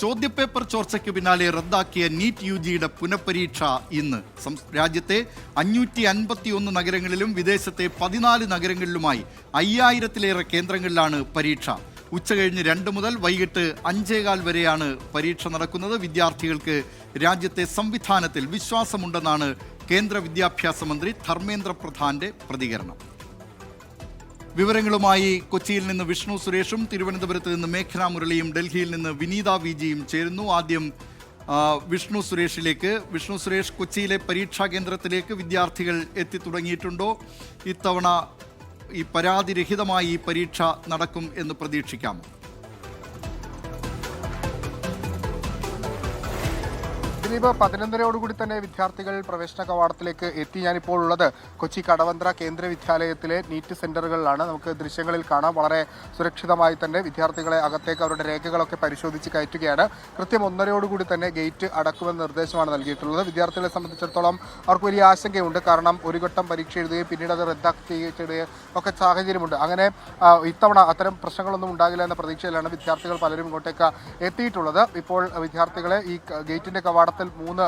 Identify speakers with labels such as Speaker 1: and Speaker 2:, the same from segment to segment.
Speaker 1: ചോദ്യപേപ്പർ ചോർച്ചയ്ക്ക് പിന്നാലെ റദ്ദാക്കിയ നീറ്റ് യുജിയുടെ പുനഃപരീക്ഷ ഇന്ന്. രാജ്യത്തെ 551 നഗരങ്ങളിലും വിദേശത്തെ 14 നഗരങ്ങളിലുമായി 5000-ലേറെ കേന്ദ്രങ്ങളിലാണ് പരീക്ഷ. ഉച്ചകഴിഞ്ഞ് 2 മുതൽ വൈകിട്ട് 5:15 വരെയാണ് പരീക്ഷ നടക്കുന്നത്. വിദ്യാർത്ഥികൾക്ക് രാജ്യത്തെ സംവിധാനത്തിൽ വിശ്വാസമുണ്ടെന്നാണ് കേന്ദ്ര വിദ്യാഭ്യാസ മന്ത്രി ധർമ്മേന്ദ്ര പ്രധാന്റെ പ്രതികരണം. വിവരങ്ങളുമായി കൊച്ചിയിൽ നിന്ന് വിഷ്ണു സുരേഷും തിരുവനന്തപുരത്ത് നിന്ന് മേഘന മുരളിയും ഡൽഹിയിൽ നിന്ന് വിനീത വിജിയും ചേരുന്നു. ആദ്യം വിഷ്ണു സുരേഷിലേക്ക്. വിഷ്ണു സുരേഷ്, കൊച്ചിയിലെ പരീക്ഷാ കേന്ദ്രത്തിലേക്ക് വിദ്യാർത്ഥികൾ എത്തിത്തുടങ്ങിയിട്ടുണ്ടോ? ഇത്തവണ ഈ പരാതിരഹിതമായി ഈ പരീക്ഷ നടക്കും എന്ന് പ്രതീക്ഷിക്കാം?
Speaker 2: ദിലീപ്, 11:30 തന്നെ വിദ്യാർത്ഥികൾ പ്രവേശന കവാടത്തിലേക്ക് എത്തി. ഞാനിപ്പോൾ ഉള്ളത് കൊച്ചി കടവന്ത്ര കേന്ദ്ര വിദ്യാലയത്തിലെ നീറ്റ് സെന്ററുകളിലാണ്. നമുക്ക് ദൃശ്യങ്ങളിൽ കാണാം, വളരെ സുരക്ഷിതമായി തന്നെ വിദ്യാർത്ഥികളെ അകത്തേക്ക് അവരുടെ രേഖകളൊക്കെ പരിശോധിച്ച് കയറ്റുകയാണ്. കൃത്യം 1:30 തന്നെ ഗേറ്റ് അടക്കുമെന്ന നിർദ്ദേശമാണ് നൽകിയിട്ടുള്ളത്. വിദ്യാർത്ഥികളെ സംബന്ധിച്ചിടത്തോളം അവർക്ക് വലിയ ആശങ്കയുണ്ട്. കാരണം ഒരു ഘട്ടം പരീക്ഷ എഴുതുകയും പിന്നീട് അത് റദ്ദാക്കുകയും ഒക്കെ സാഹചര്യമുണ്ട്. അങ്ങനെ ഇത്തവണ അത്തരം പ്രശ്നങ്ങളൊന്നും ഉണ്ടാകില്ല എന്ന പ്രതീക്ഷയിലാണ് വിദ്യാർത്ഥികൾ പലരും ഇങ്ങോട്ടേക്ക് എത്തിയിട്ടുള്ളത്. ഇപ്പോൾ വിദ്യാർത്ഥികളെ ഈ ഗേറ്റിന്റെ കവാടത്തിൽ 3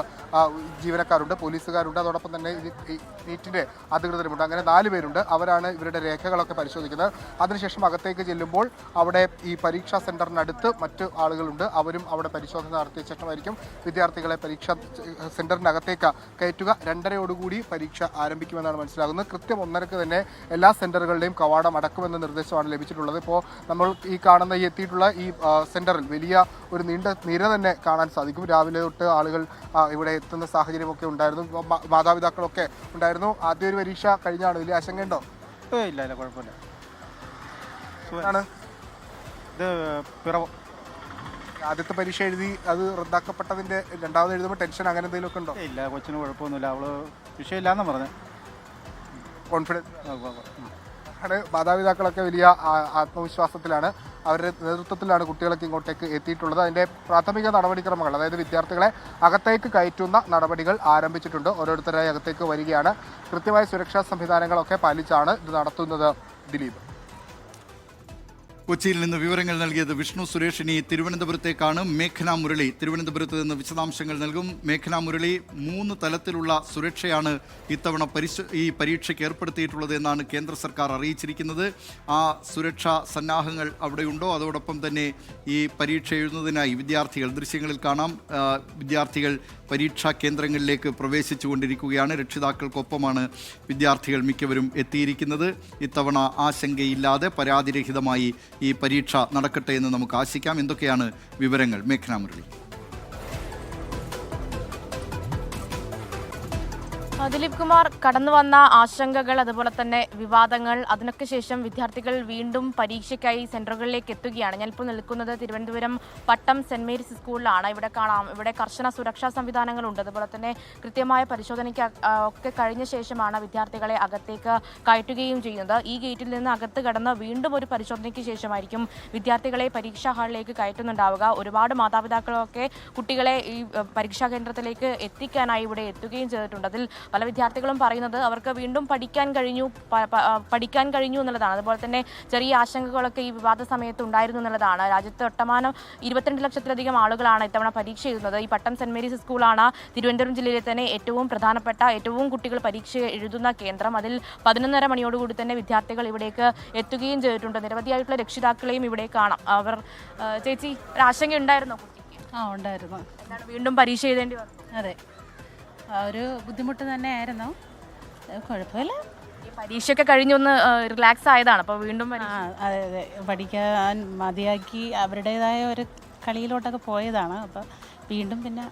Speaker 2: ജീവനക്കാരുണ്ട്, പോലീസുകാരുണ്ട്, അതോടൊപ്പം തന്നെ നീറ്റിന്റെ അധികൃതരുമുണ്ട്. അങ്ങനെ 4 പേരുണ്ട്. അവരാണ് ഇവരുടെ രേഖകളൊക്കെ പരിശോധിക്കുന്നത്. അതിനുശേഷം അകത്തേക്ക് ചെല്ലുമ്പോൾ അവിടെ ഈ പരീക്ഷാ സെന്ററിനടുത്ത് മറ്റ് ആളുകളുണ്ട്. അവരും അവിടെ പരിശോധന നടത്തിയ ശേഷമായിരിക്കും വിദ്യാർത്ഥികളെ പരീക്ഷാ സെന്ററിനകത്തേക്ക് കയറ്റുക. 2:30 പരീക്ഷ ആരംഭിക്കുമെന്നാണ് മനസ്സിലാകുന്നത്. കൃത്യം 1:30 തന്നെ എല്ലാ സെന്ററുകളുടെയും കവാടം അടക്കുമെന്ന നിർദ്ദേശമാണ് ലഭിച്ചിട്ടുള്ളത്. ഇപ്പോൾ നമ്മൾ ഈ കാണുന്ന എത്തിയിട്ടുള്ള ഈ സെന്ററിൽ വലിയ ഒരു നീണ്ട നിര തന്നെ കാണാൻ സാധിക്കും. രാവിലെ തൊട്ട് ആളുകൾ ഇവിടെ എത്തുന്ന സാഹചര്യമൊക്കെ ഉണ്ടായിരുന്നു. മാതാപിതാക്കളൊക്കെ ഉണ്ടായിരുന്നു. ആദ്യ ഒരു പരീക്ഷ കഴിഞ്ഞാണ്. വലിയ ആശങ്കയുണ്ടോ?
Speaker 3: ഇല്ല, കുഴപ്പമില്ല.
Speaker 2: ആദ്യത്തെ പരീക്ഷ എഴുതി അത് റദ്ദാക്കപ്പെട്ടതിന്റെ രണ്ടാമത് എഴുതുമ്പോൾ ടെൻഷൻ അങ്ങനെ എന്തെങ്കിലുമൊക്കെ ഉണ്ടോ?
Speaker 3: ഇല്ല, കൊച്ചിന് കുഴപ്പമൊന്നുമില്ല. അവള് വിഷയമില്ലാന്ന് പറഞ്ഞു.
Speaker 2: കോൺഫിഡൻസ് ആണ്. മാതാപിതാക്കളൊക്കെ വലിയ ആത്മവിശ്വാസത്തിലാണ്. അവരുടെ നേതൃത്വത്തിലാണ് കുട്ടികളൊക്കെ ഇങ്ങോട്ടേക്ക് എത്തിയിട്ടുള്ളത്. അതിൻ്റെ പ്രാഥമിക നടപടിക്രമങ്ങൾ, അതായത് വിദ്യാർത്ഥികളെ അകത്തേക്ക് കയറ്റുന്ന നടപടികൾ ആരംഭിച്ചിട്ടുണ്ട്. ഓരോരുത്തരായി അകത്തേക്ക് വരികയാണ്. കൃത്യമായ സുരക്ഷാ സംവിധാനങ്ങളൊക്കെ പാലിച്ചാണ് ഇത് നടത്തുന്നത്. ദിലീപ്,
Speaker 1: കൊച്ചിയിൽ നിന്ന് വിവരങ്ങൾ നൽകിയത് വിഷ്ണു സുരേഷ്. ഇനി തിരുവനന്തപുരത്തേക്കാണ് മേഘന മുരളി. തിരുവനന്തപുരത്ത് നിന്ന് വിശദാംശങ്ങൾ നൽകും. മേഘന മുരളി, 3 തലത്തിലുള്ള സുരക്ഷയാണ് ഇത്തവണ ഈ പരീക്ഷയ്ക്ക് ഏർപ്പെടുത്തിയിട്ടുള്ളത് എന്നാണ് കേന്ദ്ര സർക്കാർ അറിയിച്ചിരിക്കുന്നത്. ആ സുരക്ഷാ സന്നാഹങ്ങൾ അവിടെയുണ്ടോ? അതോടൊപ്പം തന്നെ ഈ പരീക്ഷ എഴുതുന്നതിനായി വിദ്യാർത്ഥികൾ, ദൃശ്യങ്ങളിൽ കാണാം, വിദ്യാർത്ഥികൾ പരീക്ഷാ കേന്ദ്രങ്ങളിലേക്ക് പ്രവേശിച്ചുകൊണ്ടിരിക്കുകയാണ്. രക്ഷിതാക്കൾക്കൊപ്പമാണ് വിദ്യാർത്ഥികൾ മിക്കവരും എത്തിയിരിക്കുന്നത്. ഇത്തവണ ആശങ്കയില്ലാതെ പരാതിരഹിതമായി ഈ പരീക്ഷ നടക്കട്ടെ എന്ന് നമുക്ക് ആശിക്കാം. എന്തൊക്കെയാണ് വിവരങ്ങൾ, മേഘന മുരളി?
Speaker 4: ദിലീപ് കുമാർ, കടന്നു വന്ന ആശങ്കകൾ, അതുപോലെ തന്നെ വിവാദങ്ങൾ, അതിനൊക്കെ ശേഷം വിദ്യാർത്ഥികൾ വീണ്ടും പരീക്ഷയ്ക്കായി സെന്ററുകളിലേക്ക് എത്തുകയാണ്. ഞാനിപ്പോൾ നിൽക്കുന്നത് തിരുവനന്തപുരം പട്ടം സെന്റ് മേരീസ് സ്കൂളിലാണ്. ഇവിടെ കാണാം, ഇവിടെ കർശന സുരക്ഷാ സംവിധാനങ്ങളുണ്ട്. അതുപോലെ തന്നെ കൃത്യമായ പരിശോധനയ്ക്ക് ഒക്കെ കഴിഞ്ഞ ശേഷമാണ് വിദ്യാർത്ഥികളെ അകത്തേക്ക് കയറ്റുകയും ചെയ്യുന്നത്. ഈ ഗേറ്റിൽ നിന്ന് അകത്ത് കടന്ന് വീണ്ടും ഒരു പരിശോധനയ്ക്ക് ശേഷമായിരിക്കും വിദ്യാർത്ഥികളെ പരീക്ഷാ ഹാളിലേക്ക് കയറ്റുന്നുണ്ടാവുക. ഒരുപാട് മാതാപിതാക്കളൊക്കെ കുട്ടികളെ ഈ പരീക്ഷാ കേന്ദ്രത്തിലേക്ക് എത്തിക്കാനായി ഇവിടെ എത്തുകയും ചെയ്തിട്ടുണ്ട്. അതിൽ പല വിദ്യാർത്ഥികളും പറയുന്നത് അവർക്ക് വീണ്ടും പഠിക്കാൻ കഴിഞ്ഞു എന്നുള്ളതാണ്. അതുപോലെ തന്നെ ചെറിയ ആശങ്കകളൊക്കെ ഈ വിവാദ സമയത്ത് ഉണ്ടായിരുന്നു എന്നുള്ളതാണ്. രാജ്യത്ത് ഒട്ടമാനം 22 ലക്ഷത്തിലധികം ആളുകളാണ് ഇത്തവണ പരീക്ഷ എഴുതുന്നത്. ഈ പട്ടം സെന്റ് മേരീസ് സ്കൂളാണ് തിരുവനന്തപുരം ജില്ലയിലെ തന്നെ ഏറ്റവും പ്രധാനപ്പെട്ട, ഏറ്റവും കുട്ടികൾ പരീക്ഷ എഴുതുന്ന കേന്ദ്രം. അതിൽ 11:30 മണിയോടുകൂടി തന്നെ വിദ്യാർത്ഥികൾ ഇവിടേക്ക് എത്തുകയും ചെയ്തിട്ടുണ്ട്. നിരവധിയായിട്ടുള്ള രക്ഷിതാക്കളെയും ഇവിടെ കാണാം. അവർ ചേച്ചി, ഒരു ആശങ്ക ഉണ്ടായിരുന്നോ കുട്ടിക്ക്?
Speaker 5: ഉണ്ടായിരുന്നു.
Speaker 4: എന്താണ് വീണ്ടും പരീക്ഷ എഴുതേണ്ടി വന്നു?
Speaker 5: അതെ, ഒരു ബുദ്ധിമുട്ട് തന്നെയായിരുന്നു. കുഴപ്പമില്ല.
Speaker 4: ഈ പരീക്ഷയൊക്കെ കഴിഞ്ഞൊന്ന് റിലാക്സ് ആയതാണ്. അപ്പോൾ വീണ്ടും
Speaker 5: അതെ അതെ, പഠിക്കാൻ മതിയാക്കി അവരുടേതായ ഒരു കളിയിലോട്ടൊക്കെ പോയതാണ്. അപ്പോൾ വീണ്ടും പിന്നെ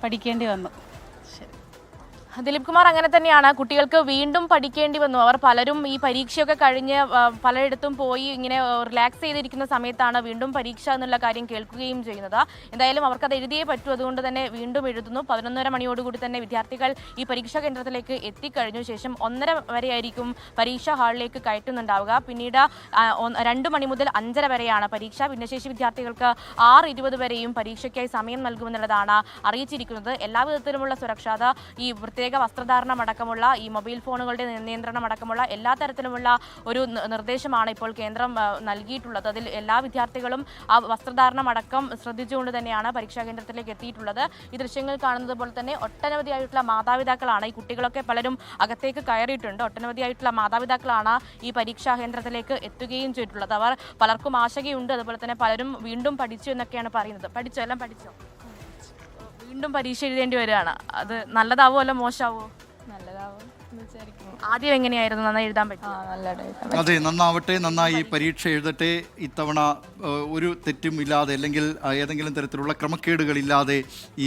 Speaker 5: പഠിക്കേണ്ടി വന്നു. ശരി
Speaker 4: ദിലീപ് കുമാർ, അങ്ങനെ തന്നെയാണ്. കുട്ടികൾക്ക് വീണ്ടും പഠിക്കേണ്ടി വന്നു. അവർ പലരും ഈ പരീക്ഷയൊക്കെ കഴിഞ്ഞ് പലയിടത്തും പോയി ഇങ്ങനെ റിലാക്സ് ചെയ്തിരിക്കുന്ന സമയത്താണ് വീണ്ടും പരീക്ഷ എന്നുള്ള കാര്യം കേൾക്കുകയും ചെയ്യുന്നത്. എന്തായാലും അവർക്കത് എഴുതിയേ പറ്റൂ. അതുകൊണ്ട് തന്നെ വീണ്ടും എഴുതുന്നു. 11:30 മണിയോടുകൂടി തന്നെ വിദ്യാർത്ഥികൾ ഈ പരീക്ഷാ കേന്ദ്രത്തിലേക്ക് എത്തിക്കഴിഞ്ഞ ശേഷം 1:30 വരെയായിരിക്കും പരീക്ഷാ ഹാളിലേക്ക് കയറ്റുന്നുണ്ടാവുക. പിന്നീട് 2 മണി മുതൽ 5:30 വരെയാണ് പരീക്ഷ. ഭിന്നശേഷി വിദ്യാർത്ഥികൾക്ക് 6:20 വരെയും പരീക്ഷയ്ക്കായി സമയം നൽകുമെന്നുള്ളതാണ് അറിയിച്ചിരിക്കുന്നത്. എല്ലാ വിധത്തിലുമുള്ള സുരക്ഷ ഈ പ്രത്യേക വസ്ത്രധാരണം അടക്കമുള്ള ഈ മൊബൈൽ ഫോണുകളുടെ നിയന്ത്രണം അടക്കമുള്ള എല്ലാ തരത്തിലുമുള്ള ഒരു നിർദ്ദേശമാണ് ഇപ്പോൾ കേന്ദ്രം നൽകിയിട്ടുള്ളത്. അതിൽ എല്ലാ വിദ്യാർത്ഥികളും ആ വസ്ത്രധാരണം അടക്കം ശ്രദ്ധിച്ചുകൊണ്ട് തന്നെയാണ് പരീക്ഷാ കേന്ദ്രത്തിലേക്ക് എത്തിയിട്ടുള്ളത്. ഈ ദൃശ്യങ്ങൾ കാണുന്നത് പോലെ തന്നെ ഒട്ടനവധിയായിട്ടുള്ള മാതാപിതാക്കളാണ്, ഈ കുട്ടികളൊക്കെ പലരും അകത്തേക്ക് കയറിയിട്ടുണ്ട്. ഒട്ടനവധിയായിട്ടുള്ള മാതാപിതാക്കളാണ് ഈ പരീക്ഷാ കേന്ദ്രത്തിലേക്ക് എത്തുകയും ചെയ്തിട്ടുള്ളത്. അവർ പലർക്കും ആശങ്കയുണ്ട്, അതുപോലെ തന്നെ പലരും വീണ്ടും പഠിച്ചു എന്നൊക്കെയാണ് പറയുന്നത്. എല്ലാം പഠിച്ചോ? വീണ്ടും പരീക്ഷ എഴുതേണ്ടി വരികയാണ്. അത് നല്ലതാവോ മോശമാവോ?
Speaker 6: നല്ലതാവും എന്ന് വിചാരിക്കുന്നു.
Speaker 4: ആദ്യം എങ്ങനെയായിരുന്നു? നന്നായി എഴുതാൻ പറ്റും?
Speaker 6: നല്ലതായിട്ട്
Speaker 1: അതെ, നന്നാവട്ടെ, നന്നായി പരീക്ഷ എഴുതട്ടെ. ഇത്തവണ ഒരു തെറ്റും ഇല്ലാതെ അല്ലെങ്കിൽ ഏതെങ്കിലും തരത്തിലുള്ള ക്രമക്കേടുകളില്ലാതെ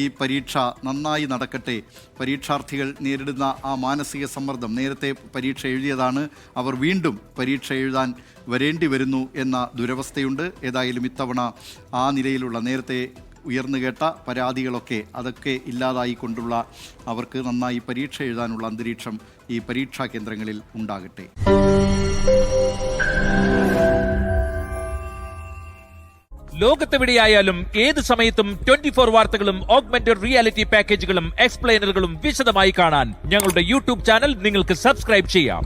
Speaker 1: ഈ പരീക്ഷ നന്നായി നടക്കട്ടെ. പരീക്ഷാർത്ഥികൾ നേരിടുന്ന ആ മാനസിക സമ്മർദ്ദം, നേരത്തെ പരീക്ഷ എഴുതിയതാണ്, അവർ വീണ്ടും പരീക്ഷ എഴുതാൻ വരേണ്ടി വരുന്നു എന്ന ദുരവസ്ഥയുണ്ട്. ഏതായാലും ഇത്തവണ ആ നിലയിലുള്ള നേരത്തെ ഉയർന്നു കേട്ട പരാതികളൊക്കെ അതൊക്കെ ഇല്ലാതായിക്കൊണ്ടുള്ള അവർക്ക് നന്നായി പരീക്ഷ എഴുതാനുള്ള അന്തരീക്ഷം ഈ പരീക്ഷാ കേന്ദ്രങ്ങളിൽ ഉണ്ടാകട്ടെ.
Speaker 7: ലോകത്തെവിടെയായാലും ഏത് സമയത്തും 24 വാർത്തകളും ഓഗ്മെന്റഡ് റിയാലിറ്റി പാക്കേജുകളും എക്സ്പ്ലെയിനറുകളും വിശദമായി കാണാൻ ഞങ്ങളുടെ യൂട്യൂബ് ചാനൽ നിങ്ങൾക്ക് സബ്സ്ക്രൈബ് ചെയ്യാം.